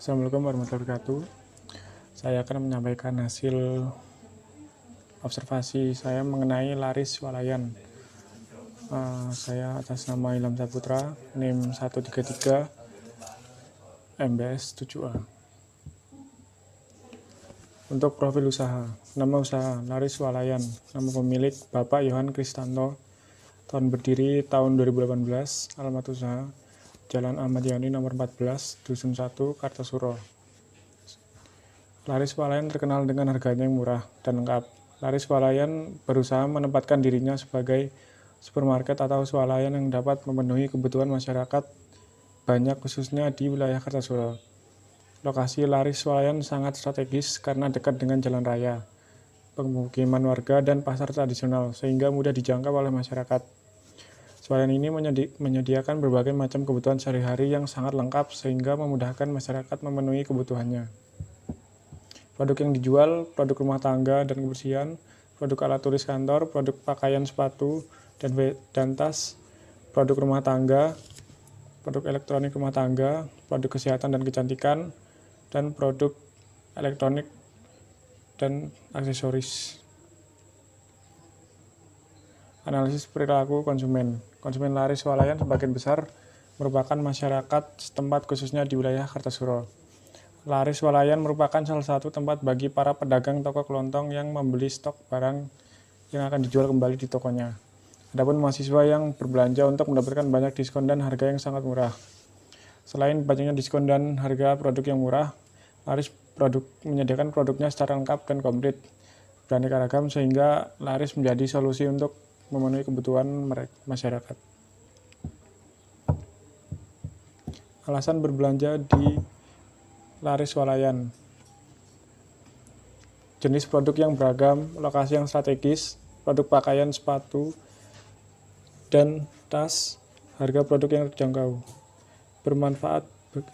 Assalamualaikum warahmatullahi wabarakatuh. Saya akan menyampaikan hasil observasi saya mengenai laris swalayan. Saya atas nama Ilham Saputra, NIM 133 MBS 7A. Untuk profil usaha, nama usaha Laris Swalayan, nama pemilik Bapak Yohan Kristanto, tahun berdiri tahun 2018, alamat usaha Jalan Ahmad Yani nomor 14, Dusun 1, Kartosuro. Laris Swalayan terkenal dengan harganya yang murah dan lengkap. Laris Swalayan berusaha menempatkan dirinya sebagai supermarket atau swalayan yang dapat memenuhi kebutuhan masyarakat banyak khususnya di wilayah Kartosuro. Lokasi Laris Swalayan sangat strategis karena dekat dengan jalan raya, pemukiman warga, dan pasar tradisional sehingga mudah dijangkau oleh masyarakat. Swalayan ini menyediakan berbagai macam kebutuhan sehari-hari yang sangat lengkap sehingga memudahkan masyarakat memenuhi kebutuhannya. Produk yang dijual, produk rumah tangga dan kebersihan, produk alat tulis kantor, produk pakaian sepatu dan tas, produk rumah tangga, produk elektronik rumah tangga, produk kesehatan dan kecantikan, dan produk elektronik dan aksesoris. Analisis perilaku konsumen. Konsumen Laris Swalayan sebagian besar merupakan masyarakat setempat khususnya di wilayah Kartosuro. Laris Swalayan merupakan salah satu tempat bagi para pedagang toko kelontong yang membeli stok barang yang akan dijual kembali di tokonya. Adapun mahasiswa yang berbelanja untuk mendapatkan banyak diskon dan harga yang sangat murah. Selain banyaknya diskon dan harga produk yang murah, Laris menyediakan produknya secara lengkap dan komplit, beraneka ragam sehingga Laris menjadi solusi untuk memenuhi kebutuhan masyarakat. Alasan berbelanja di Laris Swalayan. Jenis produk yang beragam, lokasi yang strategis, produk pakaian, sepatu, dan tas, harga produk yang terjangkau, bermanfaat bagi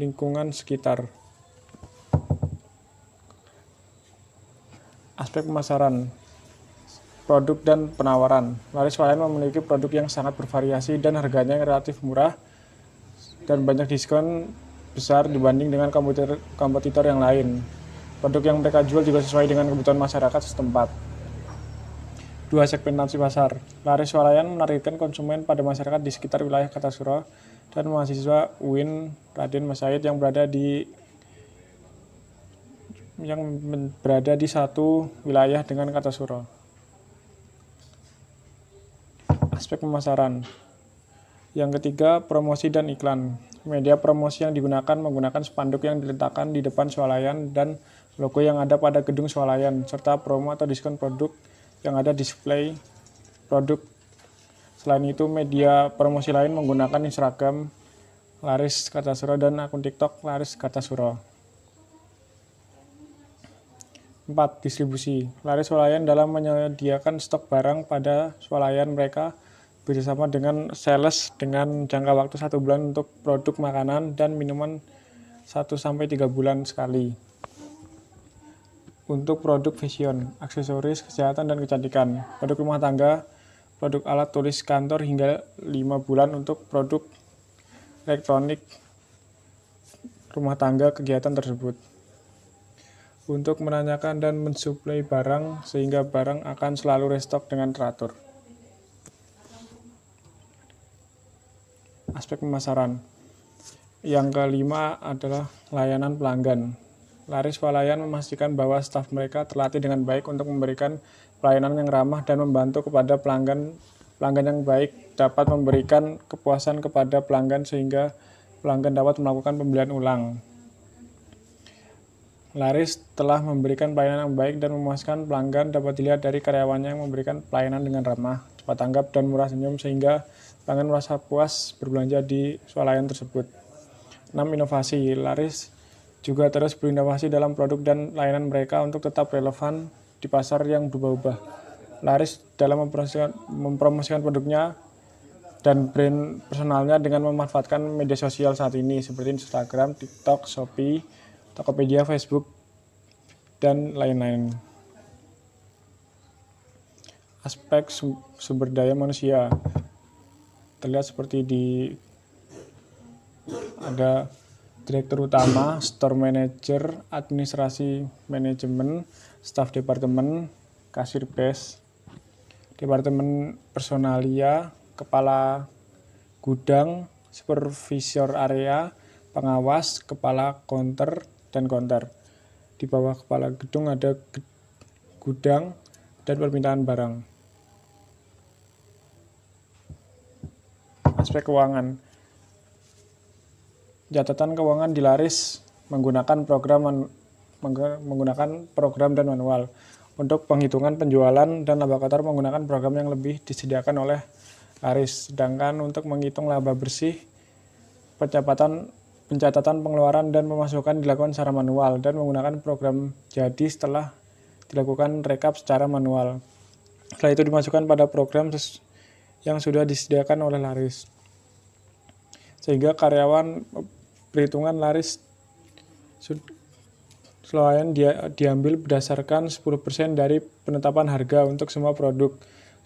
lingkungan sekitar. Aspek pemasaran, produk dan penawaran. Laris Swalayan memiliki produk yang sangat bervariasi dan harganya yang relatif murah dan banyak diskon besar dibanding dengan kompetitor yang lain. Produk yang mereka jual juga sesuai dengan kebutuhan masyarakat setempat. 2. Segmentasi pasar. Laris Swalayan menargetkan konsumen pada masyarakat di sekitar wilayah Kartosuro dan mahasiswa UIN Raden Mas Said yang berada di satu wilayah dengan Kartosuro. Aspek pemasaran. Yang ketiga, promosi dan iklan. Media promosi yang digunakan menggunakan spanduk yang diletakkan di depan swalayan dan logo yang ada pada gedung swalayan, serta promo atau diskon produk yang ada display produk. Selain itu, media promosi lain menggunakan Instagram Laris Kartosuro dan akun TikTok Laris Kartosuro. 4. Distribusi. Laris Swalayan dalam menyediakan stok barang pada swalayan mereka bersama dengan sales dengan jangka waktu 1 bulan untuk produk makanan dan minuman 1-3 bulan sekali. Untuk produk fashion, aksesoris, kesehatan dan kecantikan, produk rumah tangga, produk alat tulis kantor hingga 5 bulan untuk produk elektronik rumah tangga kegiatan tersebut. Untuk menanyakan dan mensuplai barang sehingga barang akan selalu restock dengan teratur. Aspek pemasaran. Yang kelima adalah layanan pelanggan. Laris Swalayan memastikan bahwa staf mereka terlatih dengan baik untuk memberikan pelayanan yang ramah dan membantu kepada pelanggan yang baik, dapat memberikan kepuasan kepada pelanggan sehingga pelanggan dapat melakukan pembelian ulang. Laris telah memberikan pelayanan yang baik dan memuaskan pelanggan dapat dilihat dari karyawannya yang memberikan pelayanan dengan ramah, cepat tanggap, dan murah senyum sehingga pelanggan merasa puas berbelanja di swalayan tersebut. 6. Inovasi. Laris juga terus berinovasi dalam produk dan layanan mereka untuk tetap relevan di pasar yang berubah-ubah. Laris dalam mempromosikan produknya dan brand personalnya dengan memanfaatkan media sosial saat ini seperti Instagram, TikTok, Shopee, Tokopedia, Facebook, dan lain-lain. Aspek sumber daya manusia. Terlihat seperti ada direktur utama, store manager, administrasi manajemen, staf departemen, kasir base, departemen personalia, kepala gudang, supervisor area, pengawas, kepala counter, dan counter. Di bawah kepala gedung ada gudang dan permintaan barang. Aspek keuangan. Catatan keuangan di Laris menggunakan program dan manual. Untuk penghitungan penjualan dan laba kotor menggunakan program yang lebih disediakan oleh Laris. Sedangkan untuk menghitung laba bersih, pencatatan pengeluaran dan pemasukan dilakukan secara manual dan menggunakan program jadi setelah dilakukan rekap secara manual. Setelah itu dimasukkan pada program yang sudah disediakan oleh Laris. Sehingga karyawan perhitungan Laris swalayan diambil berdasarkan 10% dari penetapan harga untuk semua produk,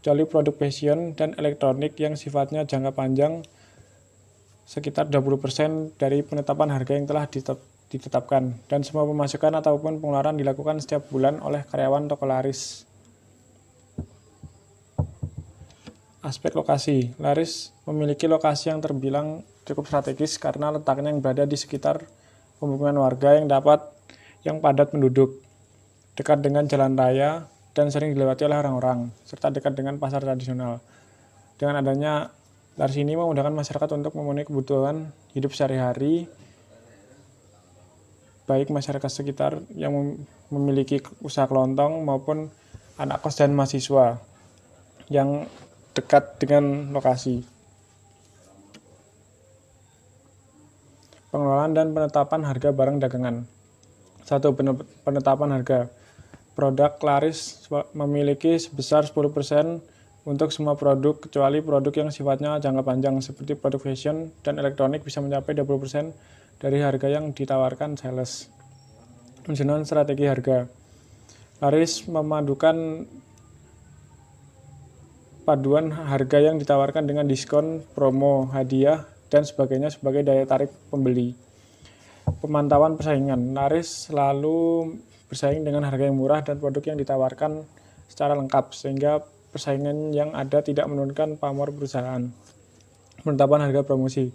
kecuali produk fashion dan elektronik yang sifatnya jangka panjang sekitar 20% dari penetapan harga yang telah ditetapkan, dan semua pemasukan ataupun pengeluaran dilakukan setiap bulan oleh karyawan toko Laris. Aspek lokasi. Laris memiliki lokasi yang terbilang cukup strategis karena letaknya yang berada di sekitar pemukiman warga yang padat penduduk, dekat dengan jalan raya dan sering dilewati oleh orang-orang, serta dekat dengan pasar tradisional. Dengan adanya Laris ini memudahkan masyarakat untuk memenuhi kebutuhan hidup sehari-hari, baik masyarakat sekitar yang memiliki usaha kelontong maupun anak kos dan mahasiswa yang dekat dengan lokasi. Pengelolaan dan penetapan harga barang dagangan. 1. Penetapan harga. Produk Laris memiliki sebesar 10% untuk semua produk, kecuali produk yang sifatnya jangka panjang seperti produk fashion dan elektronik bisa mencapai 20% dari harga yang ditawarkan sales. Penyusunan strategi harga. Laris memadukan paduan harga yang ditawarkan dengan diskon, promo, hadiah, dan sebagainya sebagai daya tarik pembeli. Pemantauan persaingan. Laris selalu bersaing dengan harga yang murah dan produk yang ditawarkan secara lengkap, sehingga persaingan yang ada tidak menurunkan pamor perusahaan. Penetapan harga promosi.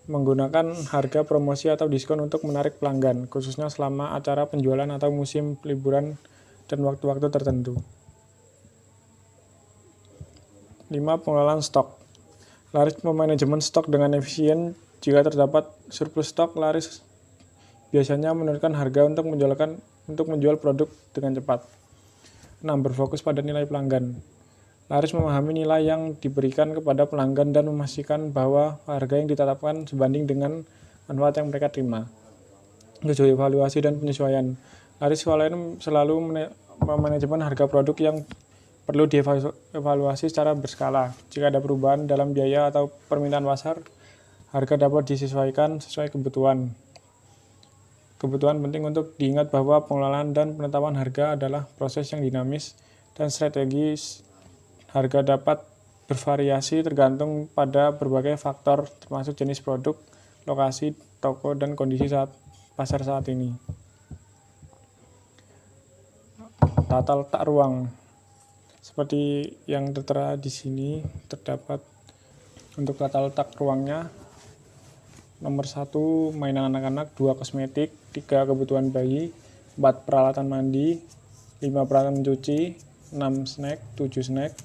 Menggunakan harga promosi atau diskon untuk menarik pelanggan, khususnya selama acara penjualan atau musim liburan dan waktu-waktu tertentu. 5. Pengelolaan stok. Laris memanajemen stok dengan efisien. Jika terdapat surplus stok, Laris biasanya menurunkan harga untuk menjual produk dengan cepat. 6. Berfokus pada nilai pelanggan. Laris memahami nilai yang diberikan kepada pelanggan dan memastikan bahwa harga yang ditetapkan sebanding dengan manfaat yang mereka terima. 7. Evaluasi dan penyesuaian. Laris swalayan selalu memanajemen harga produk yang perlu dievaluasi secara berskala. Jika ada perubahan dalam biaya atau permintaan pasar, harga dapat disesuaikan sesuai kebutuhan. Kebutuhan penting untuk diingat bahwa pengelolaan dan penetapan harga adalah proses yang dinamis dan strategis. Harga dapat bervariasi tergantung pada berbagai faktor, termasuk jenis produk, lokasi toko, dan kondisi pasar saat ini. Tata letak ruang. Seperti yang tertera di sini, terdapat untuk tata letak ruangnya. Nomor 1, mainan anak-anak, 2, kosmetik, 3, kebutuhan bayi, 4, peralatan mandi, 5, peralatan mencuci, 6, snack, 7, snack,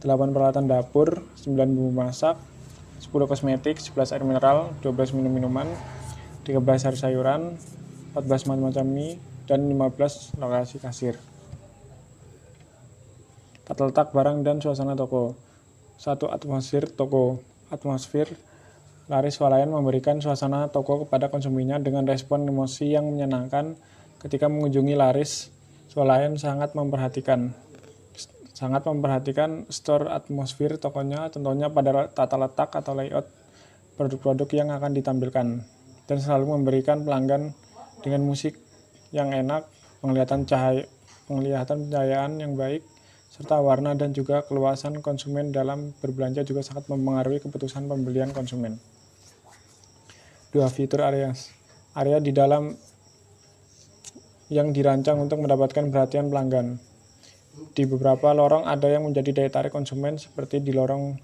8, peralatan dapur, 9, bumbu masak, 10, kosmetik, 11, air mineral, 12, minum-minuman, 13, sayur-sayuran, 14, macam-macam mie, dan 15, lokasi kasir. Tata letak barang dan suasana toko. 1. Atmosfer toko. Atmosfer. Laris swalayan memberikan suasana toko kepada konsumennya dengan respon emosi yang menyenangkan. Ketika mengunjungi Laris, swalayan sangat memperhatikan store atmosfer tokonya, contohnya pada tata letak atau layout produk-produk yang akan ditampilkan, dan selalu memberikan pelanggan dengan musik yang enak, penglihatan pencahayaan yang baik, serta warna dan juga keluasan konsumen dalam berbelanja juga sangat mempengaruhi keputusan pembelian konsumen. 2. Fitur areas. area di dalam yang dirancang untuk mendapatkan perhatian pelanggan. Di beberapa lorong ada yang menjadi daya tarik konsumen, seperti di lorong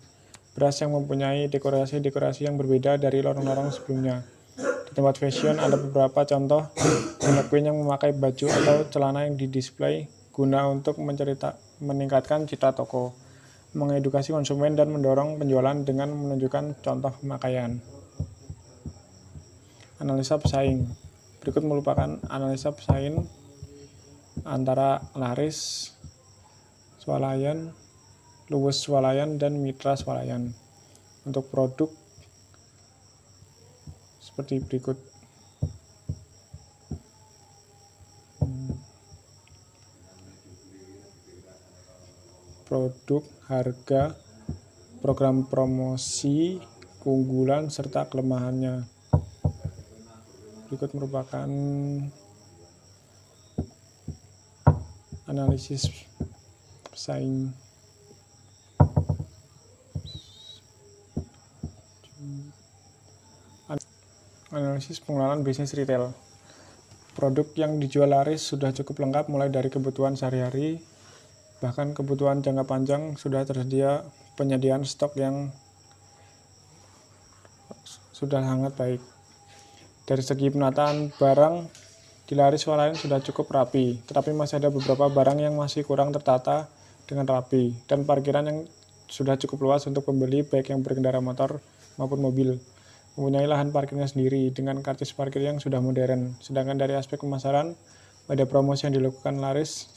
beras yang mempunyai dekorasi-dekorasi yang berbeda dari lorong-lorong sebelumnya. Di tempat fashion ada beberapa contoh mannequin yang memakai baju atau celana yang didisplay guna untuk meningkatkan citra toko, mengedukasi konsumen, dan mendorong penjualan dengan menunjukkan contoh pemakaian. Analisa pesaing. Berikut merupakan analisa pesaing antara laris swalayan, luwes swalayan, dan mitra swalayan untuk produk seperti berikut. Produk, harga, program promosi, keunggulan, serta kelemahannya. Berikut merupakan analisis pesaing. Analisis pengelolaan bisnis retail. Produk yang dijual laris sudah cukup lengkap, mulai dari kebutuhan sehari-hari, bahkan kebutuhan jangka panjang. Sudah tersedia penyediaan stok yang sudah sangat baik. Dari segi penataan barang, di laris swalayan sudah cukup rapi, tetapi masih ada beberapa barang yang masih kurang tertata dengan rapi, dan parkiran yang sudah cukup luas untuk pembeli, baik yang berkendara motor maupun mobil, mempunyai lahan parkirnya sendiri dengan karcis parkir yang sudah modern. Sedangkan dari aspek pemasaran, ada promosi yang dilakukan laris,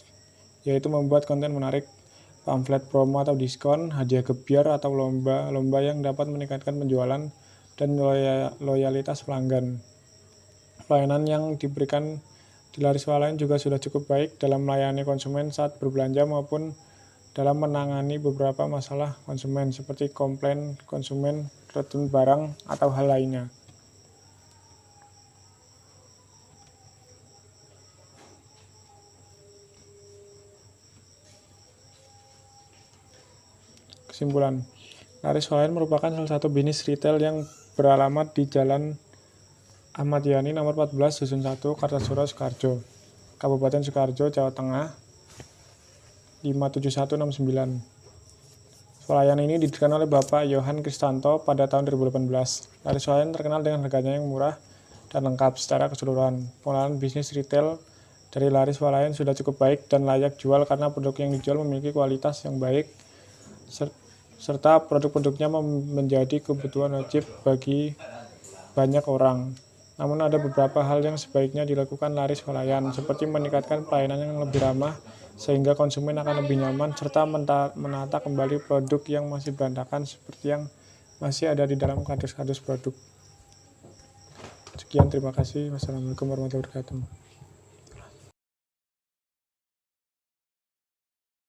yaitu membuat konten menarik, pamflet promo atau diskon, hadiah gebyar atau lomba-lomba yang dapat meningkatkan penjualan dan loyalitas pelanggan. Pelayanan yang diberikan di laris swalayan juga sudah cukup baik dalam melayani konsumen saat berbelanja maupun dalam menangani beberapa masalah konsumen seperti komplain konsumen, return barang, atau hal lainnya. Kesimpulan, laris swalayan merupakan salah satu bisnis retail yang beralamat di Jalan Ahmad Yani nomor 14 Dusun 1 Kartasura, Sukoharjo, Kabupaten Sukoharjo, Jawa Tengah 57169. Swalayan ini didirikan oleh Bapak Yohan Kristanto pada tahun 2018. Laris swalayan terkenal dengan harganya yang murah dan lengkap secara keseluruhan. Pengelolaan bisnis retail dari laris swalayan sudah cukup baik dan layak jual karena produk yang dijual memiliki kualitas yang baik serta produk-produknya menjadi kebutuhan wajib bagi banyak orang. Namun ada beberapa hal yang sebaiknya dilakukan laris swalayan, seperti meningkatkan pelayanan yang lebih ramah sehingga konsumen akan lebih nyaman, serta menata kembali produk yang masih berantakan seperti yang masih ada di dalam kardus-kardus produk. Sekian, terima kasih. Wassalamualaikum warahmatullahi wabarakatuh.